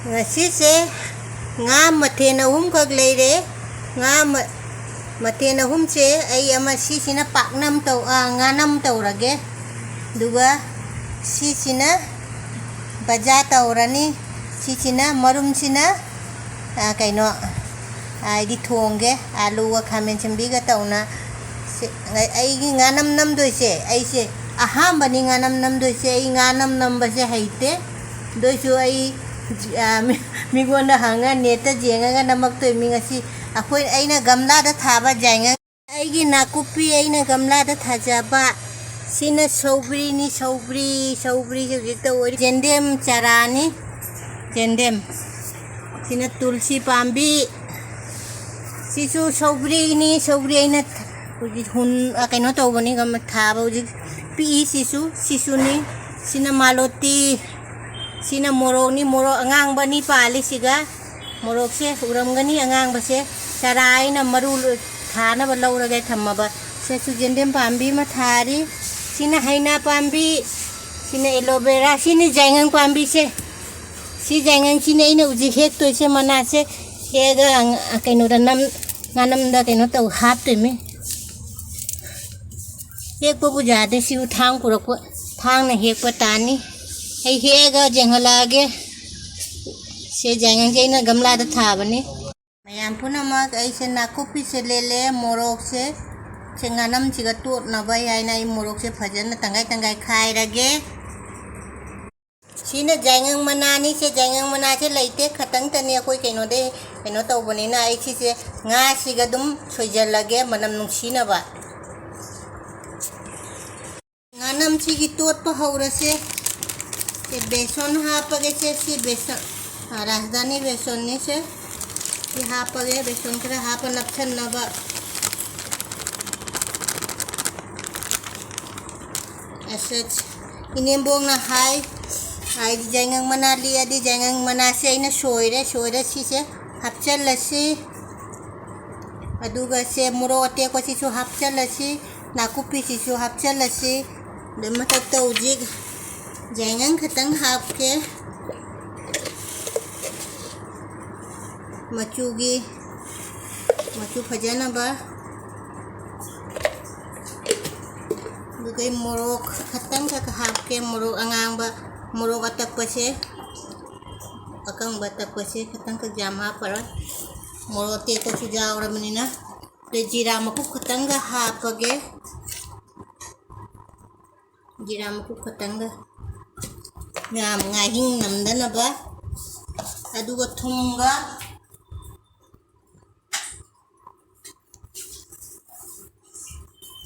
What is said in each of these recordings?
ngasiसे nga mathena khak leire nga mathena se ai ama sina paknam tau nganam taurage duga sina baja taurani sina marum sina kaino di thongge alu ga khamen chambi ga tauna ai gi nganam nam doise ai se aham bani nganam nam doise ai nganam nam ba se haite doisu ai migona hanga neta jenga ga namak to mi ngasi akoi aina gamla da thaba jainga ai gi nakupi aina gamla da thajaba sina saubri ni saubri jita ori jendem charani jendem sina tulsi pambi sisu saubri aina hun kaino to bani gam thaba uji pi sisu ni sina maloti sina morok ni morok angang bani pali siga morok se uram gani angang ba se charai na maru thana ba laura ga thamma ba se su jendem pambi ma thari sina haina pambi sina aloe vera sini jangang pambi se si jangang sina ina uji hek to se mana se hega kaino da nam nganam da kaino to hap te me hek po bu ja de si thang purak thang na hek pa tani ai hega jengalage se jangang je na gamla da thabani mayam puna ma ai se nakupi se lele morok se nganam chiga tot na bai ai na morok se phajana tangai khai rage sina jangang manani se jangang mana se leite khatang tani koi kaino to bani na ai se nga siga dum soijal lage manam nungsina ba nganam chigi tot pa haura se बेसन हापगे से बेसन राजधानी बेसन नि से हापगे बेसन करे हाप नक्षन नबा ऐसे इन्हें बोंग ना हाय jangang mana लिया दी jangang mana से इन्हें सोयरे सी से हपचल लसी अदुगा से मुरो अटे को सी सो हपचल लसी नाकुपी सी सो हपचल लसी दम तक तो उजिग jangang khatang hap ke machu phajana ba dukai morok khatang ka hap ke morok angang ba morok atak pa se akang batak pa se khatang ka jama para morok te ko sujaw ra manina de jira maku khatang ga hap ge jira maku khatang ga ngam ngahing namdana ba aduga thumga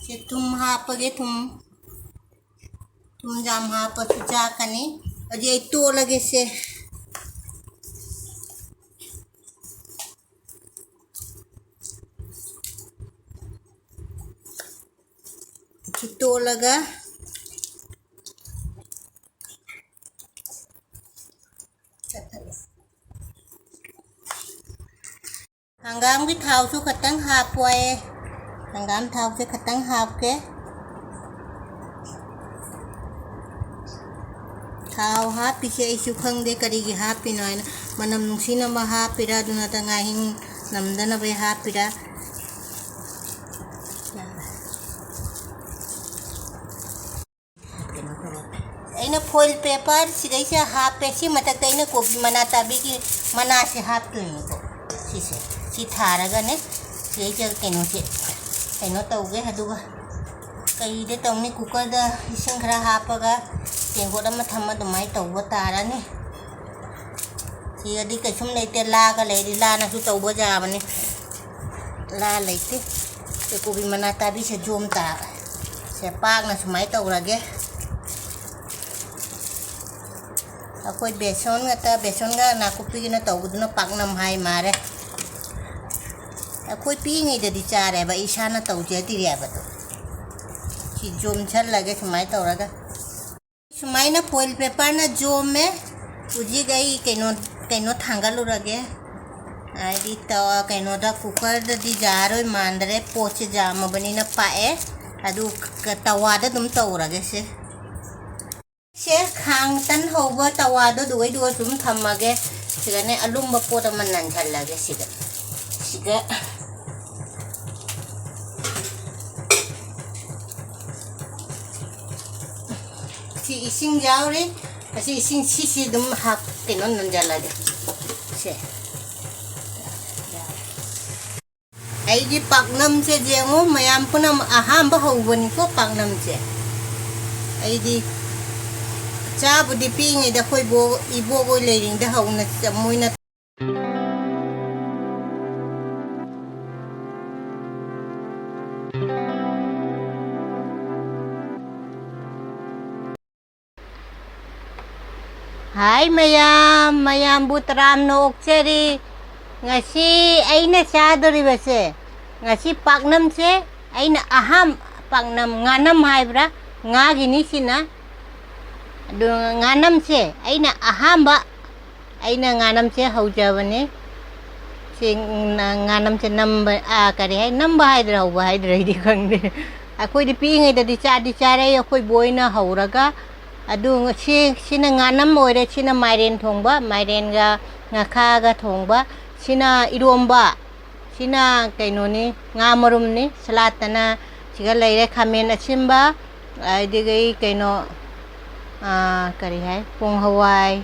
se thum hapage thum jam hapa suja kani aje to lage se to laga hangam ki thau su khatang hap wae hangam thau se khatang hap ke thau hap pi se isu khang de kari gi hap pi noi na manam nungsina ma hap pira duna ta ngahing namdana bai hap pira aina foil paper sigai se hap pe si matak ta ina kopi mana tabi ki mana se hap to ni ko si se si tharaga ne se je kaino tauge haduga kai de tawni cooker da ising khara hapaga tengo da ma thamma dumai tawba tarani si adi kaisum leite la ga leidi la na su tawba jabani la leite se kopi mana tabi se jom ta se pak na sumai tawrage akoi beson ga nakupi na tawduna paknam hai mare akoi pi ngai da di chare ba isana tawje ti re ba to si jom chal lage sumai tawraga sumai na foil paper na jom me uji gai kaino thangalu rage ai di tawa kaino da cooker da di jaroi mandre poche jama bani na pae adu tawa da dum tawrage se khang tan hoba tawa do duai do sum thamage sigane alumba pota man nan thallage siga si ising jaure asi ising si dum hap tinon nan jalage se ai di paknam se jengo mayam punam aham ba hawani ko paknam se ai di cha bu di pingi da khoi bo ibo go leiring da hawna moina Hi mayam butram no okcheri ngasi aina chadoribase ngasi paknam se aina aham paknam nganam haibra ngagini sina adu nganam se aina ahamba aina nganam se haujabane se nganam se number kari hai number haidra hauba haidra di khangde akoi di pingai da di chare akoi boina hauraga adu sina nganam oire sina mairen thongba mairen ga ngakha ga thongba sina eromba sina kainoni nga marum ni salatana siga leire khamen achimba adigai kaino kari hai pong hawai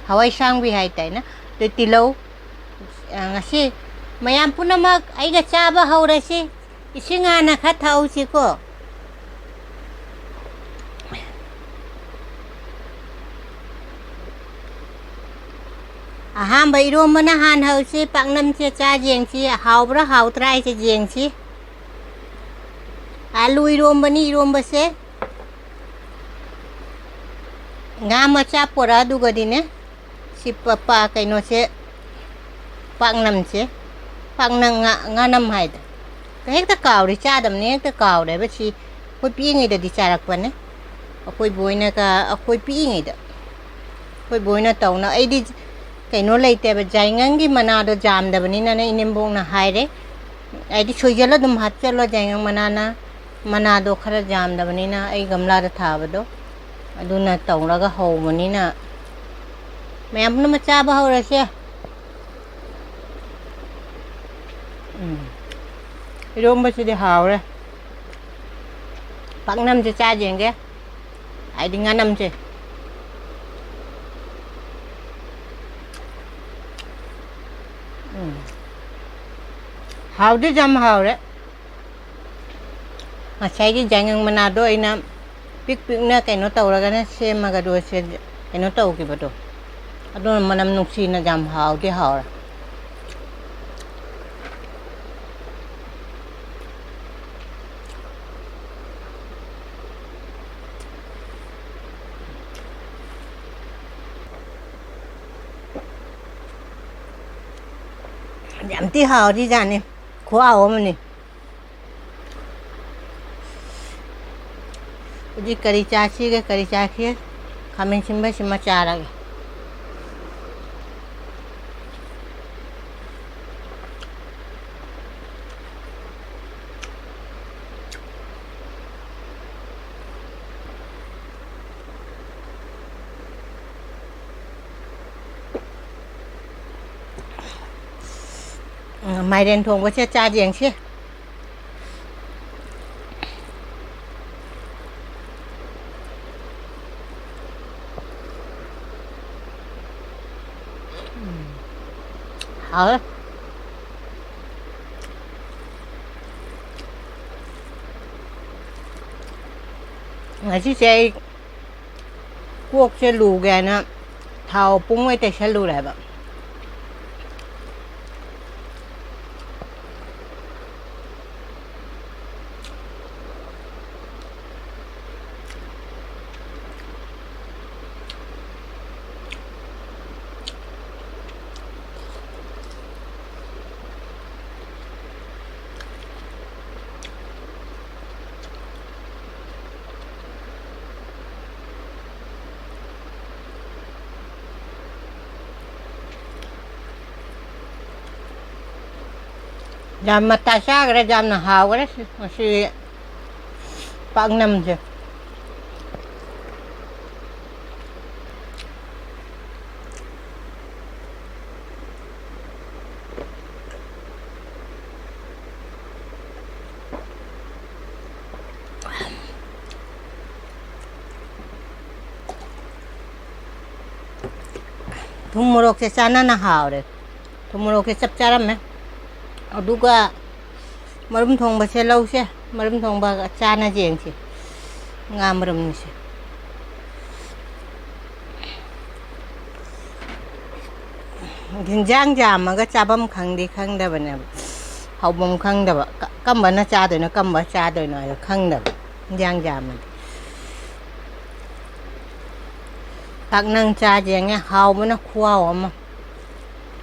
hawai sangbi hai taina de tilau ngasi mayam punamak aiga chaba haurasi isinga na kha thausi ko ahamba eromba na han hausi paknam se cha jengsi haubra hautrai se jengsi alu eromba ni eromba se ngama cha pora duga dine si papa kaino se paknam nganam haida ka hekta kauri cha dam ne hekta kaure ba si koi pingi da di charak pane akoi boina ka akoi pingi da koi boina tauna ai di kaino leite ba jaingang gi mana do jam da bani na inimbong na haire ai di choijala dum hat chalo jaingang mana do khara jam da bani na ai gamla da tha ba do aduna tauraga ho bani na mayam na macha ba ho ra se eromba se de haure paknam se cha jenge ai di nganam se haude jam haure ngasai di jangang manado ina pik na kaino tauraga na se magado se kaino tau ki bato adon manam nuksi na jam haude haura jam ti hau di jane khwa omni uji kari chachi khamin simba sima chara ge mairen thong ba che cha jeng che hả ngày xí xe quốc xe lù gà nè thao bún ấy tay xe lù lại bạn jam matasa kira jam na hau kira masih pak 6 je thum morok se chana na hawre thum morok se chap charam me aduga marum thong ba se lau se marum thong ba chana jeng se nga marum ni se ginjang jam ma ga chabam khang di khang da bane hau bom khang da ba kam ba na cha doi na kam ba cha doi na khang da ginjang jam ma pak nang cha jeng nghe hau ma na khwa ma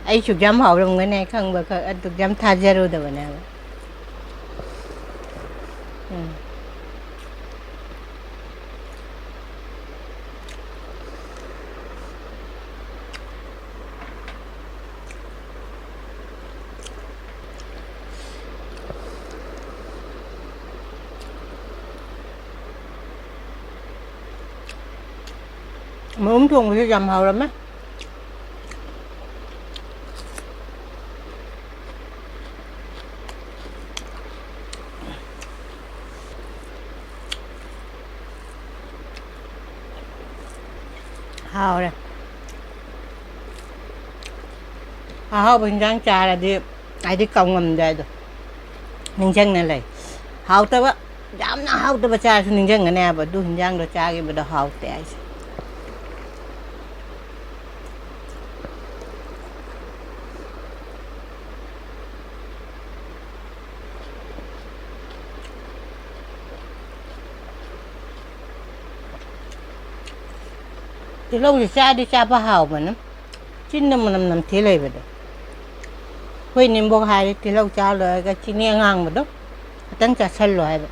ai chuk jam hau rong ne khang ba ka tuk jam tha jaru da bane marum thong ba jam hau ram me hao đây hao bên rang trà là đi ai đi công ngầm đây rồi mình chân này này hao tao á dám na hao tao cha thì mình chân cái này bà đu hình rang rồi cha cái bà đào hao tệ thì lâu thì cha đi cha ba hào mà nó chín năm thế này vậy đó quên niệm bông hai thì lâu cha rồi cái chín nghe ngang mà đó tăng cha sân loại vậy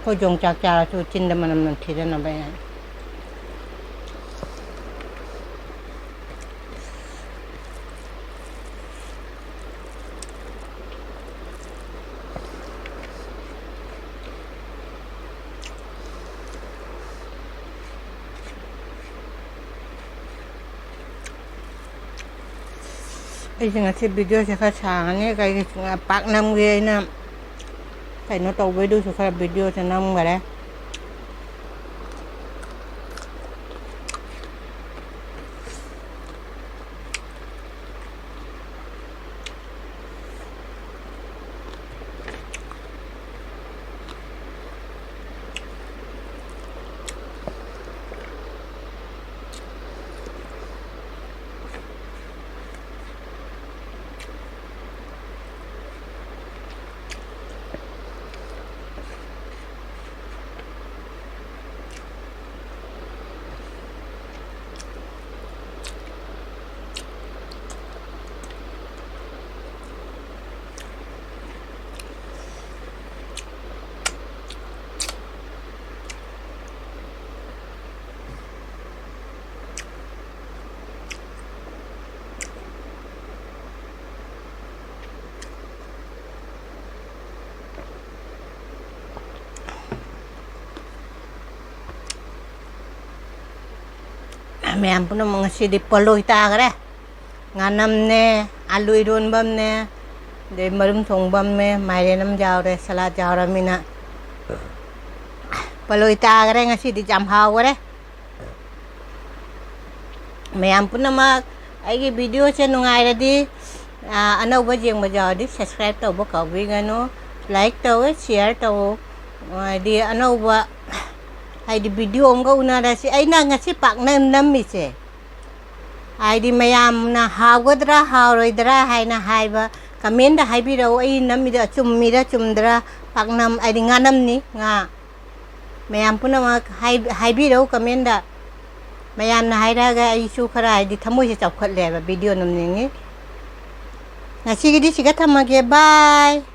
coi dùng cha cha cho chín năm thế này vậy ai ngasih video saya sangat kayak pak nam gue na kayak no tau video suka video senang gak Mayam pun mengasih di peluh ta kare nganumb ne alu irun bam ne de marum thong bam ne mai nam jaw re salad jaw ra mina peluh ta kare ngasih di jam hau kare mayam pun nama ai video che nungai ra di anau ba jeng ba jaw di subscribe tau ba ka vi gano like tau share tau di anau ba ai di video ông có una ra si ai na nga si pak nam mi se ai di mayam na hawadra haroidra hai na hai ba comment da hai bi ro ai nam mi da chum dra pak nam ai di nganumb ni nga mayam puna ma hai bi ro comment da mayam na hai ra ga ai su khara ai di thamoi se chau khat le ba video nam ni nga si gi di si ga thamage bye